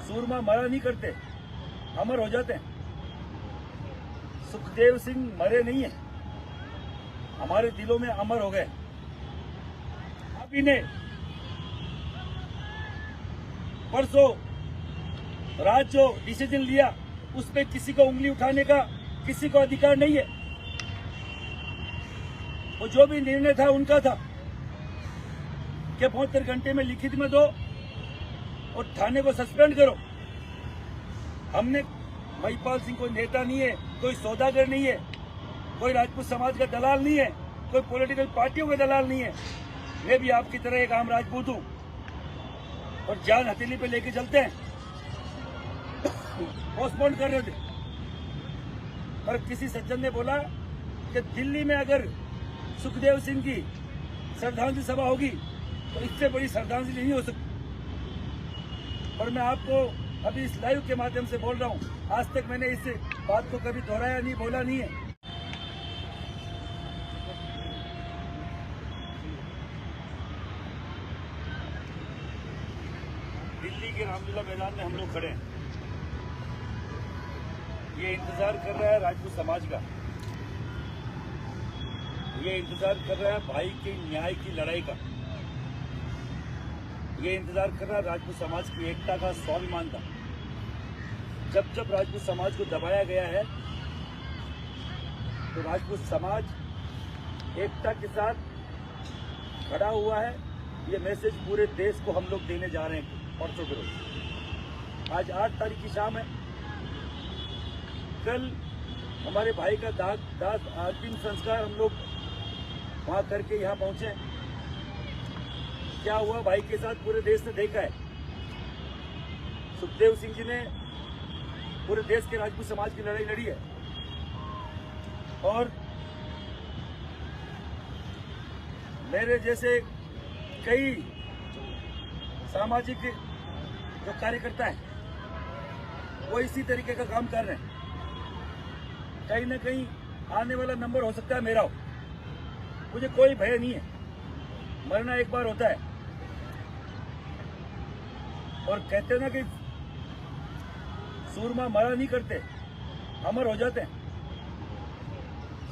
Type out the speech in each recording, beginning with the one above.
सूरमा मरा नहीं करते, अमर हो जाते हैं। सुखदेव सिंह मरे नहीं है, हमारे दिलों में अमर हो गए। अभी ने परसों रात जो डिसीजन लिया उस पे किसी को उंगली उठाने का किसी को अधिकार नहीं है। वो जो भी निर्णय था उनका था कि 72 घंटे में लिखित में दो और थाने को सस्पेंड करो। हमने महिपाल सिंह कोई नेता नहीं है, कोई सौदागर नहीं है, कोई राजपूत समाज का दलाल नहीं है, कोई पॉलिटिकल पार्टियों का दलाल नहीं है। मैं भी आपकी तरह एक आम राजपूत हूं और जान हथेली पे लेके चलते हैं। पोस्टपोन कर रहे थे पर किसी सज्जन ने बोला कि दिल्ली में अगर सुखदेव सिंह की श्रद्धांजलि सभा होगी तो इससे बड़ी श्रद्धांजलि नहीं हो सकती। पर मैं आपको अभी इस लाइव के माध्यम से बोल रहा हूं, आज तक मैंने इस बात को कभी दोहराया नहीं, बोला नहीं है। दिल्ली के रामलीला मैदान में हम लोग खड़े हैं। ये इंतजार कर रहा है राजपूत समाज का, ये इंतजार कर रहा है भाई के न्याय की लड़ाई का, ये इंतजार कर रहा है राजपूत समाज की एकता का, स्वाभिमान का। जब जब राजपूत समाज को दबाया गया है तो राजपूत समाज एकता के साथ खड़ा हुआ है। ये मैसेज पूरे देश को हम लोग देने जा रहे हैं परसों के रोज। आज 8 तारीख की शाम है। कल हमारे भाई का अंतिम संस्कार हम लोग वहां करके यहाँ पहुंचे। क्या हुआ भाई के साथ पूरे देश ने देखा है। सुखदेव सिंह जी ने पूरे देश के राजपूत समाज की लड़ाई लड़ी है और मेरे जैसे कई सामाजिक जो कार्यकर्ता हैं वो इसी तरीके का काम कर रहे हैं। कहीं ना कहीं आने वाला नंबर हो सकता है मेरा हो, मुझे कोई भय नहीं है। मरना एक बार होता है और कहते ना कि सूरमा मरा नहीं करते, अमर हो जाते हैं।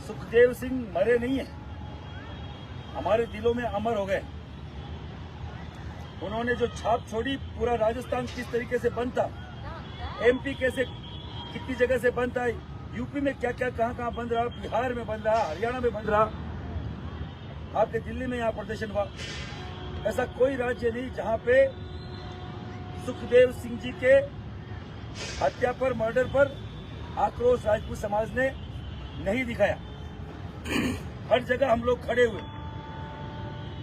सुखदेव सिंह मरे नहीं है, हमारे दिलों में अमर हो गए। उन्होंने जो छाप छोड़ी, पूरा राजस्थान किस तरीके से बंद था, एमपी कैसे कितनी जगह से बंद था, यूपी में क्या क्या कहां बंद रहा, बिहार में बंद रहा, हरियाणा में बंद रहा, आपके दिल्ली में यहाँ प्रदर्शन हुआ। ऐसा कोई राज्य नहीं जहां पे सुखदेव सिंह जी के हत्या पर, मर्डर पर आक्रोश राजपूत समाज ने नहीं दिखाया। हर जगह हम लोग खड़े हुए।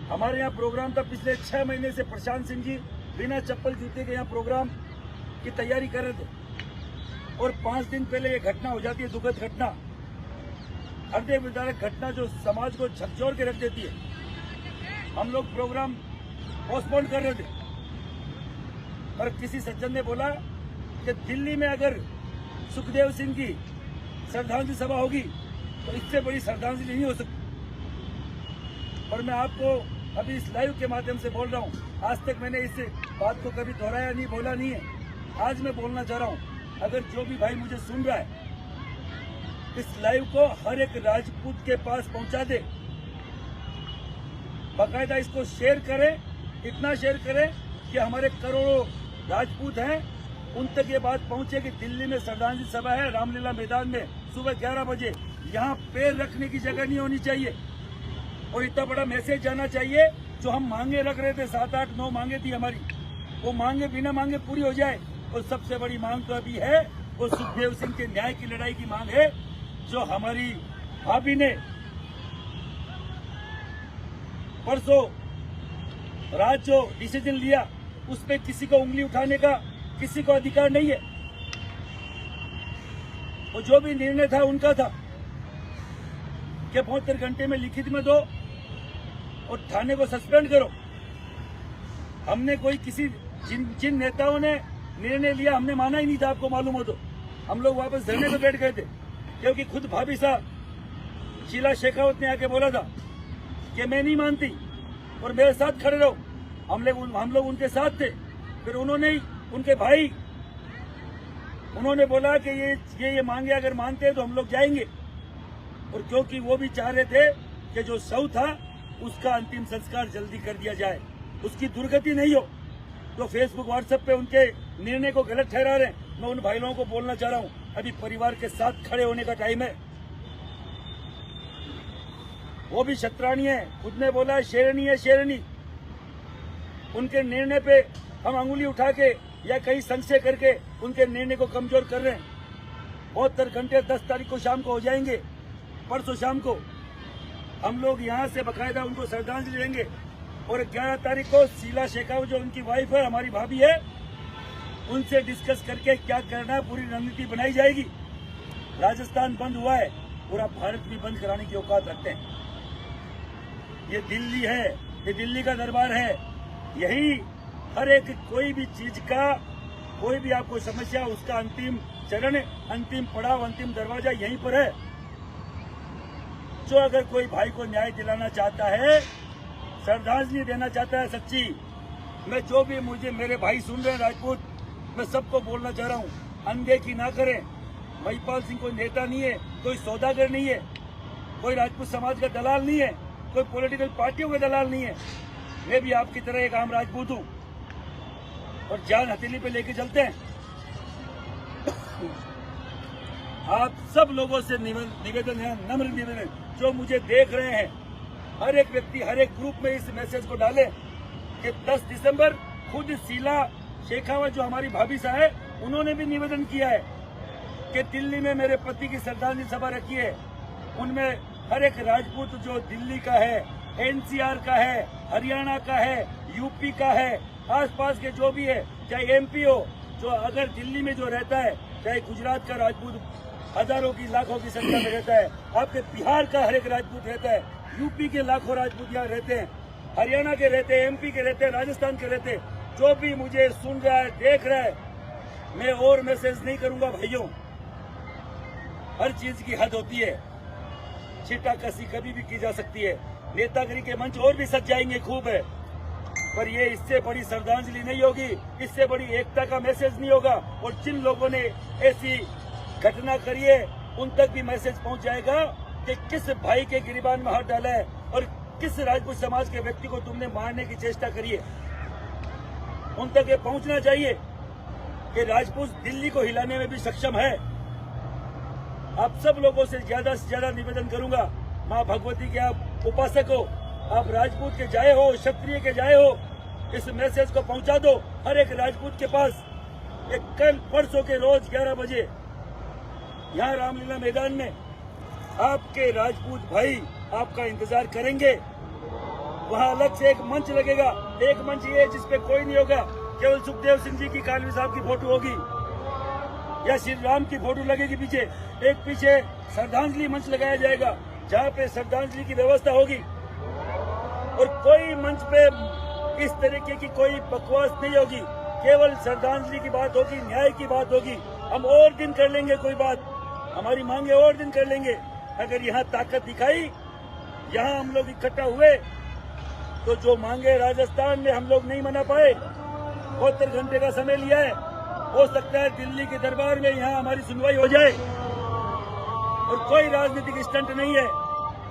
हमारे यहाँ प्रोग्राम था पिछले 6 महीने से, प्रशांत सिंह जी बिना चप्पल जूते के यहाँ प्रोग्राम की तैयारी कर रहे थे और 5 दिन पहले ये घटना हो जाती है, दुखद घटना, हृदय विदारक घटना जो समाज को झकझोर के रख देती है। हम लोग प्रोग्राम पोस्टपोन कर रहे थे पर किसी सज्जन ने बोला कि दिल्ली में अगर सुखदेव सिंह की श्रद्धांजलि सभा होगी तो इससे बड़ी श्रद्धांजलि नहीं हो सकती। पर मैं आपको अभी इस लाइव के माध्यम से बोल रहा हूं, आज तक मैंने इस बात को कभी दोहराया नहीं, बोला नहीं है। आज मैं बोलना चाह रहा हूं, अगर जो भी भाई मुझे सुन रहा है इस लाइव को हर एक राजपूत के पास पहुंचा दे, बाकायदा इसको शेयर करें, इतना शेयर करें कि हमारे करोड़ों राजपूत हैं उन तक ये बात पहुंचे कि दिल्ली में श्रद्धांजलि सभा है रामलीला मैदान में सुबह 11 बजे। यहाँ पैर रखने की जगह नहीं होनी चाहिए और इतना बड़ा मैसेज जाना चाहिए। जो हम मांगे रख रहे थे, 7, 8, 9 मांगे थी हमारी, वो मांगे बिना मांगे पूरी हो जाए। और सबसे बड़ी मांग तो अभी है, वो सुखदेव सिंह के न्याय की लड़ाई की मांग है। जो हमारी भाभी ने परसों रात जो डिसीजन लिया उस पे किसी को उंगली उठाने का किसी को अधिकार नहीं है। वो जो भी निर्णय था उनका था कि 72 घंटे में लिखित में दो और थाने को सस्पेंड करो। हमने कोई किसी जिन नेताओं ने निर्णय लिया हमने माना ही नहीं था, आपको मालूम हो तो। हम लोग वापस धरने पे बैठ गए थे क्योंकि खुद भाभी साहब शीला शेखावत ने आके बोला था कि मैं नहीं मानती और मेरे साथ खड़े रहो। हम लोग उनके साथ थे। फिर उन्होंने ही उनके भाई उन्होंने बोला कि ये मांगे अगर मानते हैं तो हम लोग जाएंगे। और क्योंकि वो भी चाह रहे थे कि जो शव था उसका अंतिम संस्कार जल्दी कर दिया जाए, उसकी दुर्गति नहीं हो, तो फेसबुक व्हाट्सएप पे उनके निर्णय को गलत ठहरा रहे हैं। मैं उन भाई लोगों को बोलना चाह रहा हूं, अभी परिवार के साथ खड़े होने का टाइम है। वो भी शतरानी है, खुद ने बोला है शेरनी है शेरनी। उनके निर्णय पे हम अंगुली उठा के या कहीं संशय करके उनके निर्णय को कमजोर कर रहे हैं। 72 घंटे 10 तारीख को शाम को हो जाएंगे, परसों शाम को हम लोग यहाँ से बकायदा उनको श्रद्धांजलि देंगे। और 11 तारीख को शीला शेखावत जो उनकी वाइफ है, हमारी भाभी है, उनसे डिस्कस करके क्या करना है पूरी रणनीति बनाई जाएगी। राजस्थान बंद हुआ है, पूरा भारत भी बंद कराने की औकात रखते हैं। ये दिल्ली है, ये दिल्ली का दरबार है। यही हर एक कोई भी चीज का, कोई भी आपको समस्या, उसका अंतिम चरण, अंतिम पड़ाव, अंतिम दरवाजा यहीं पर है। जो अगर कोई भाई को न्याय दिलाना चाहता है, श्रद्धांजलि देना चाहता है सच्ची, मैं जो भी मुझे मेरे भाई सुन रहे हैं राजपूत, मैं सबको बोलना चाह रहा हूँ, अनदेखी ना करें। महिपाल सिंह कोई नेता नहीं है, कोई सौदागर नहीं है, कोई राजपूत समाज का दलाल नहीं है, कोई पॉलिटिकल पार्टियों का दलाल नहीं है। मैं भी आपकी तरह एक आम राजपूत हूँ और जान हथेली पे लेके चलते हैं। आप सब लोगों से निवेदन है, नम्र निवेदन, जो मुझे देख रहे हैं, हर एक व्यक्ति हर एक ग्रुप में इस मैसेज को डाले कि 10 दिसंबर खुद शीला शेखावत जो हमारी भाभी साहब है, उन्होंने भी निवेदन किया है कि दिल्ली में मेरे पति की श्रद्धांजलि सभा रखी है। उनमें हर एक राजपूत जो दिल्ली का है, एनसीआर का है, हरियाणा का है, यूपी का है, आसपास के जो भी है, चाहे एमपी हो, जो अगर दिल्ली में जो रहता है, चाहे गुजरात का राजपूत हजारों की लाखों की संख्या में रहता है, आपके बिहार का हर एक राजपूत रहता है, यूपी के लाखों राजपूत यहाँ रहते हैं, हरियाणा के रहते हैं, एमपी के रहते हैं, राजस्थान के रहते हैं। जो भी मुझे सुन रहा है, देख रहा है, मैं और मैसेज नहीं करूंगा भाइयों। हर चीज की हद होती है, छिटाकसी कभी भी की जा सकती है। नेतागिरी के मंच और भी सज जाएंगे, खूब है, पर ये इससे बड़ी श्रद्धांजलि नहीं होगी, इससे बड़ी एकता का मैसेज नहीं होगा। और जिन लोगों ने ऐसी घटना करी है, उन तक भी मैसेज पहुंच जाएगा कि किस भाई के गिरबान में हाथ डाला है और किस राजपूत समाज के व्यक्ति को तुमने मारने की चेष्टा करी है। उन तक ये पहुंचना चाहिए कि राजपूत दिल्ली को हिलाने में भी सक्षम है। आप सब लोगों से ज्यादा निवेदन करूंगा, मां भगवती के आप उपासक हो, आप राजपूत के जाए हो, क्षत्रिय के जाए हो, इस मैसेज को पहुंचा दो हर एक राजपूत के पास। एक कल परसों के रोज 11 बजे यहाँ रामलीला मैदान में आपके राजपूत भाई आपका इंतजार करेंगे। वहाँ अलग से एक मंच लगेगा, एक मंच ये जिसपे कोई नहीं होगा, केवल सुखदेव सिंह जी की, कालवी साहब की फोटो होगी या श्री राम की फोटो लगेगी पीछे। एक पीछे श्रद्धांजलि मंच लगाया जाएगा जहाँ पे श्रद्धांजलि की व्यवस्था होगी। और कोई मंच पे इस तरीके की कोई बकवास नहीं होगी, केवल श्रद्धांजलि की बात होगी, न्याय की बात होगी। हम और दिन कर लेंगे कोई बात, हमारी मांगे और दिन कर लेंगे। अगर यहाँ ताकत दिखाई, यहाँ हम लोग इकट्ठा हुए, तो जो मांगे राजस्थान में हम लोग नहीं मना पाए, 72 घंटे का समय लिया है, हो सकता है दिल्ली के दरबार में यहाँ हमारी सुनवाई हो जाए। और कोई राजनीतिक स्टंट नहीं है,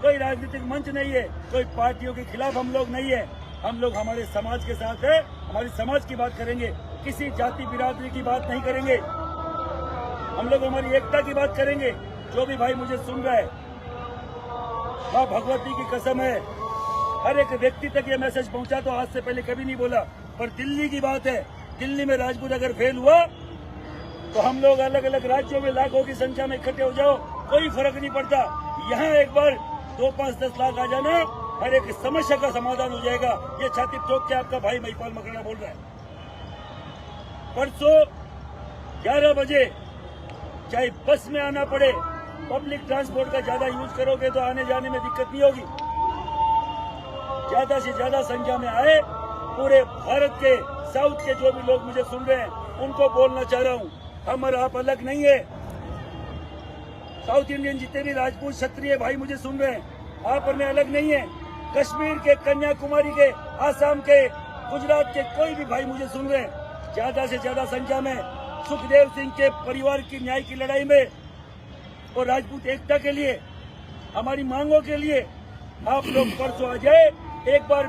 कोई राजनीतिक मंच नहीं है, कोई पार्टियों के खिलाफ हम लोग नहीं है। हम लोग हमारे समाज के साथ है, हमारे समाज की बात करेंगे, किसी जाति बिरादरी की बात नहीं करेंगे। हम लोग हमारी एकता की बात करेंगे। जो भी भाई मुझे सुन रहा है, मां भगवती की कसम है, हर एक व्यक्ति तक ये मैसेज पहुंचा। तो आज से पहले कभी नहीं बोला, पर दिल्ली की बात है, दिल्ली में राजपूत अगर फेल हुआ तो हम लोग अलग अलग राज्यों में लाखों की संख्या में इकट्ठे हो जाओ, कोई फर्क नहीं पड़ता। यहाँ एक बार 2, 5, 10 लाख आ जाना, हर एक समस्या का समाधान हो जाएगा। ये छाती ठोक के आपका भाई महिपाल मकराना बोल रहा है। परसों 11 बजे चाहे बस में आना पड़े, पब्लिक ट्रांसपोर्ट का ज्यादा यूज करोगे तो आने जाने में दिक्कत नहीं होगी। ज्यादा से ज्यादा संख्या में आए। पूरे भारत के साउथ के जो भी लोग मुझे सुन रहे हैं, उनको बोलना चाह रहा हूँ, हम और आप अलग नहीं है। साउथ इंडियन जितने भी राजपूत क्षत्रिय भाई मुझे सुन रहे हैं, आप और मैं अलग नहीं है। कश्मीर के, कन्याकुमारी के, आसाम के, गुजरात के कोई भी भाई मुझे सुन रहे हैं, ज्यादा से ज्यादा संख्या में सुखदेव सिंह के परिवार की न्याय की लड़ाई में और राजपूत एकता के लिए, हमारी मांगों के लिए आप लोग परसों आ जाए। एक बार